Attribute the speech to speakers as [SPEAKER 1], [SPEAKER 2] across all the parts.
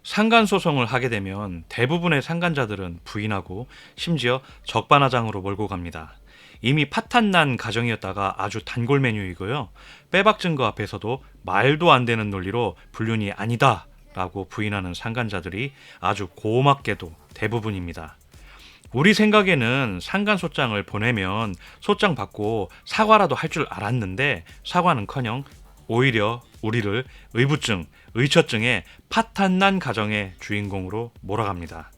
[SPEAKER 1] 상간소송을 하게 되면 대부분의 상간자들은 부인하고 심지어 적반하장으로 몰고 갑니다. 이미 파탄난 가정이었다가 아주 단골 메뉴이고요. 빼박 증거 앞에서도 말도 안 되는 논리로 불륜이 아니다 라고 부인하는 상간자들이 아주 고맙게도 대부분입니다. 우리 생각에는 상간소장을 보내면 소장 받고 사과라도 할 줄 알았는데 사과는커녕 오히려 우리를 의부증, 의처증의 파탄난 가정의 주인공으로 몰아갑니다.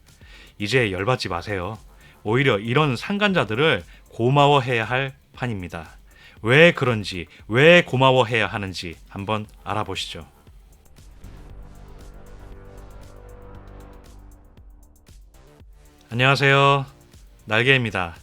[SPEAKER 1] 이제 열받지 마세요. 오히려 이런 상간자들을 고마워해야 할 판입니다. 왜 그런지, 왜 고마워해야 하는지 한번 알아보시죠. 안녕하세요. 날개입니다.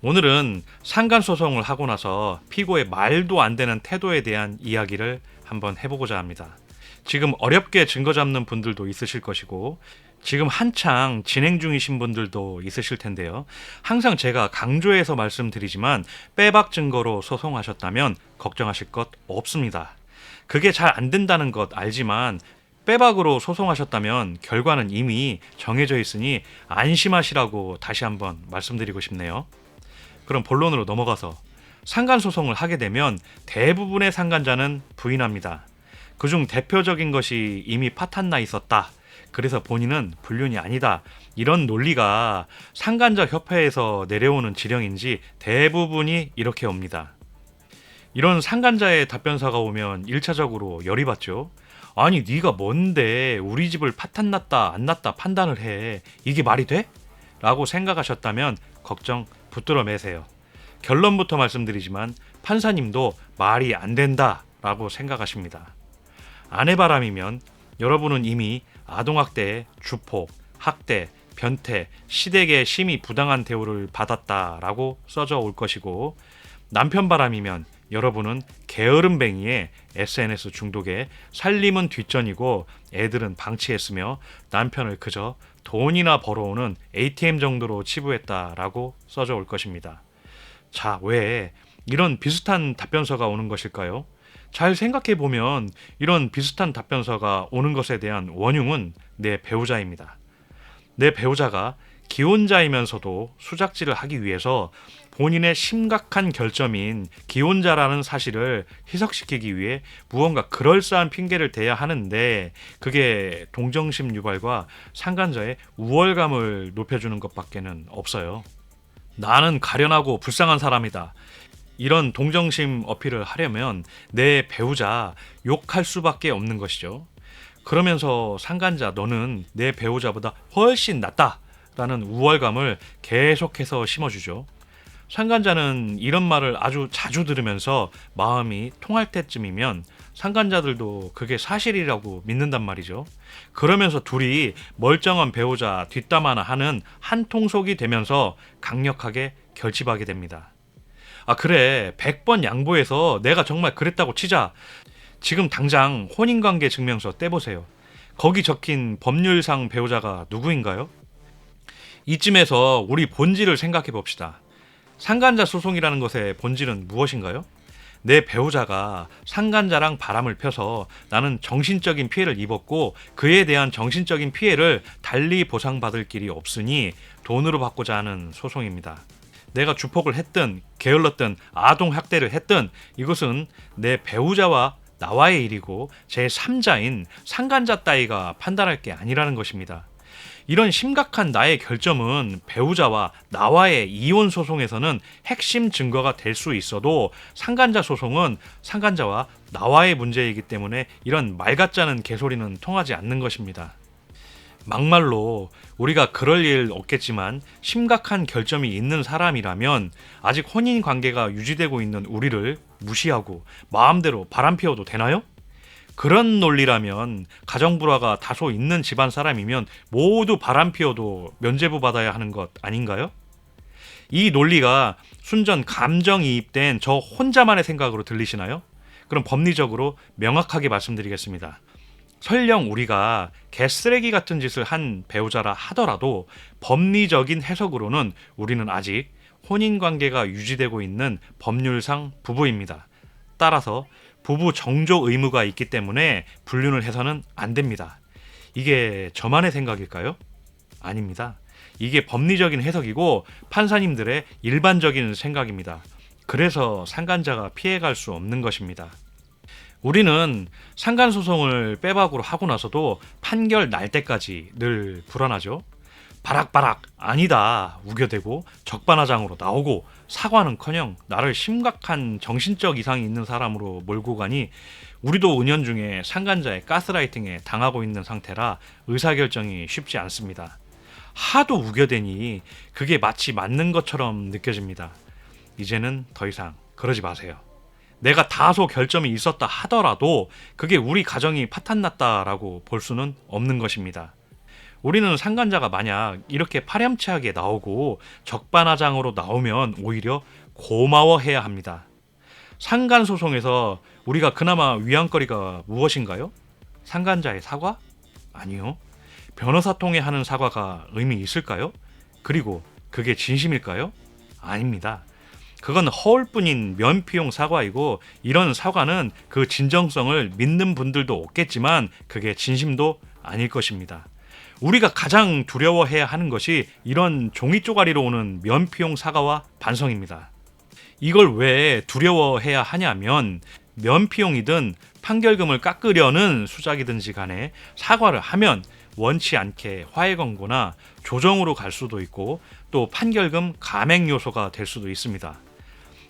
[SPEAKER 1] 오늘은 상간소송을 하고 나서 피고의 말도 안 되는 태도에 대한 이야기를 한번 해보고자 합니다. 지금 어렵게 증거 잡는 분들도 있으실 것이고 지금 한창 진행 중이신 분들도 있으실 텐데요. 항상 제가 강조해서 말씀드리지만 빼박 증거로 소송하셨다면 걱정하실 것 없습니다. 그게 잘 안 된다는 것 알지만 빼박으로 소송하셨다면 결과는 이미 정해져 있으니 안심하시라고 다시 한번 말씀드리고 싶네요. 그럼 본론으로 넘어가서 상간소송을 하게 되면 대부분의 상간자는 부인합니다. 그중 대표적인 것이 이미 파탄나 있었다. 그래서 본인은 불륜이 아니다. 이런 논리가 상간자 협회에서 내려오는 지령인지 대부분이 이렇게 옵니다. 이런 상간자의 답변서가 오면 1차적으로 열이 받죠. 아니 네가 뭔데 우리 집을 파탄났다 안 났다 판단을 해. 이게 말이 돼? 라고 생각하셨다면 걱정 붙들어 매세요. 결론부터 말씀드리지만 판사님도 말이 안 된다 라고 생각하십니다. 아내바람이면 여러분은 이미 아동학대, 주폭, 학대, 변태, 시댁의 심히 부당한 대우를 받았다라고 써져 올 것이고 남편바람이면 여러분은 게으름뱅이에 SNS 중독에 살림은 뒷전이고 애들은 방치했으며 남편을 그저 돈이나 벌어오는 ATM 정도로 치부했다라고 써져 올 것입니다. 자, 왜 이런 비슷한 답변서가 오는 것일까요? 잘 생각해보면 이런 비슷한 답변서가 오는 것에 대한 원흉은 내 배우자입니다. 내 배우자가 기혼자이면서도 수작질을 하기 위해서 본인의 심각한 결점인 기혼자라는 사실을 희석시키기 위해 무언가 그럴싸한 핑계를 대야 하는데 그게 동정심 유발과 상간자의 우월감을 높여주는 것밖에는 없어요. 나는 가련하고 불쌍한 사람이다. 이런 동정심 어필을 하려면 내 배우자 욕할 수밖에 없는 것이죠. 그러면서 상간자 너는 내 배우자보다 훨씬 낫다 라는 우월감을 계속해서 심어주죠. 상간자는 이런 말을 아주 자주 들으면서 마음이 통할 때쯤이면 상간자들도 그게 사실이라고 믿는단 말이죠. 그러면서 둘이 멀쩡한 배우자 뒷담 하나 하는 한통속이 되면서 강력하게 결집하게 됩니다. 아 그래 100번 양보해서 내가 정말 그랬다고 치자. 지금 당장 혼인관계 증명서 떼보세요. 거기 적힌 법률상 배우자가 누구인가요? 이쯤에서 우리 본질을 생각해 봅시다. 상간자 소송이라는 것의 본질은 무엇인가요? 내 배우자가 상간자랑 바람을 펴서 나는 정신적인 피해를 입었고 그에 대한 정신적인 피해를 달리 보상받을 길이 없으니 돈으로 받고자 하는 소송입니다. 내가 주폭을 했든 게을렀든 아동학대를 했든 이것은 내 배우자와 나와의 일이고 제3자인 상간자 따위가 판단할 게 아니라는 것입니다. 이런 심각한 나의 결점은 배우자와 나와의 이혼 소송에서는 핵심 증거가 될 수 있어도 상간자 소송은 상간자와 나와의 문제이기 때문에 이런 말 같지 않은 개소리는 통하지 않는 것입니다. 막말로 우리가 그럴 일 없겠지만 심각한 결점이 있는 사람이라면 아직 혼인 관계가 유지되고 있는 우리를 무시하고 마음대로 바람피워도 되나요? 그런 논리라면 가정불화가 다소 있는 집안 사람이면 모두 바람피워도 면죄부 받아야 하는 것 아닌가요? 이 논리가 순전 감정이입된 저 혼자만의 생각으로 들리시나요? 그럼 법리적으로 명확하게 말씀드리겠습니다. 설령 우리가 개쓰레기 같은 짓을 한 배우자라 하더라도 법리적인 해석으로는 우리는 아직 혼인관계가 유지되고 있는 법률상 부부입니다. 따라서 부부 정조 의무가 있기 때문에 불륜을 해서는 안 됩니다. 이게 저만의 생각일까요? 아닙니다. 이게 법리적인 해석이고 판사님들의 일반적인 생각입니다. 그래서 상간자가 피해갈 수 없는 것입니다. 우리는 상간소송을 빼박으로 하고 나서도 판결 날 때까지 늘 불안하죠. 바락바락 아니다 우겨대고 적반하장으로 나오고 사과는커녕 나를 심각한 정신적 이상이 있는 사람으로 몰고 가니 우리도 은연중에 상간자의 가스라이팅에 당하고 있는 상태라 의사결정이 쉽지 않습니다. 하도 우겨대니 그게 마치 맞는 것처럼 느껴집니다. 이제는 더 이상 그러지 마세요. 내가 다소 결점이 있었다 하더라도 그게 우리 가정이 파탄났다라고 볼 수는 없는 것입니다. 우리는 상간자가 만약 이렇게 파렴치하게 나오고 적반하장으로 나오면 오히려 고마워해야 합니다. 상간소송에서 우리가 그나마 위안거리가 무엇인가요? 상간자의 사과? 아니요. 변호사 통해 하는 사과가 의미 있을까요? 그리고 그게 진심일까요? 아닙니다. 그건 허울뿐인 면피용 사과이고 이런 사과는 그 진정성을 믿는 분들도 없겠지만 그게 진심도 아닐 것입니다. 우리가 가장 두려워해야 하는 것이 이런 종이 쪼가리로 오는 면피용 사과와 반성입니다. 이걸 왜 두려워해야 하냐면 면피용이든 판결금을 깎으려는 수작이든지 간에 사과를 하면 원치 않게 화해 권고나 조정으로 갈 수도 있고 또 판결금 감액 요소가 될 수도 있습니다.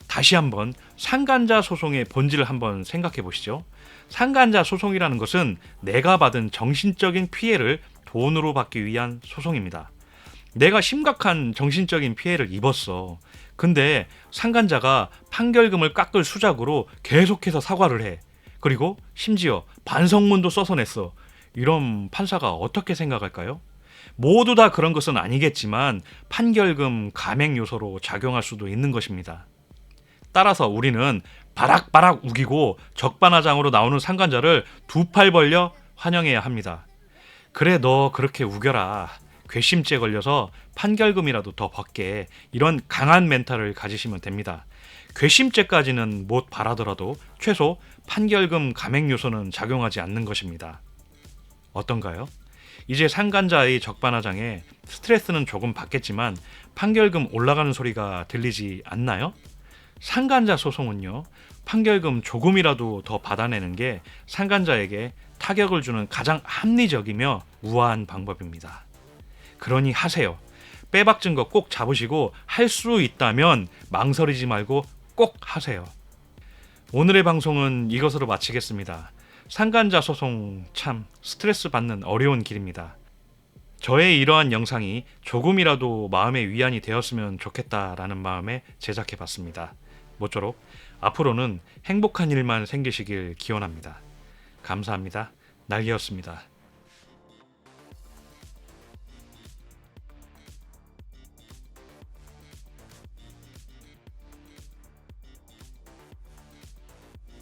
[SPEAKER 1] 다시 한번 상간자 소송의 본질을 한번 생각해 보시죠. 상간자 소송이라는 것은 내가 받은 정신적인 피해를 돈으로 받기 위한 소송입니다. 내가 심각한 정신적인 피해를 입었어. 근데 상간자가 판결금을 깎을 수작으로 계속해서 사과를 해. 그리고 심지어 반성문도 써서 냈어. 이런 판사가 어떻게 생각할까요? 모두 다 그런 것은 아니겠지만 판결금 감액 요소로 작용할 수도 있는 것입니다. 따라서 우리는 바락바락 우기고 적반하장으로 나오는 상간자를 두 팔 벌려 환영해야 합니다. 그래 너 그렇게 우겨라. 괘씸죄 걸려서 판결금이라도 더 벗게. 이런 강한 멘탈을 가지시면 됩니다. 괘씸죄까지는 못 바라더라도 최소 판결금 감액 요소는 작용하지 않는 것입니다. 어떤가요? 이제 상간자의 적반하장에 스트레스는 조금 받겠지만 판결금 올라가는 소리가 들리지 않나요? 상간자 소송은요, 판결금 조금이라도 더 받아내는 게 상간자에게 타격을 주는 가장 합리적이며 우아한 방법입니다. 그러니 하세요. 빼박 증거 꼭 잡으시고 할 수 있다면 망설이지 말고 꼭 하세요. 오늘의 방송은 이것으로 마치겠습니다. 상간자 소송 참 스트레스 받는 어려운 길입니다. 저의 이러한 영상이 조금이라도 마음의 위안이 되었으면 좋겠다라는 마음에 제작해봤습니다. 모쪼록 앞으로는 행복한 일만 생기시길 기원합니다. 감사합니다. 날개였습니다.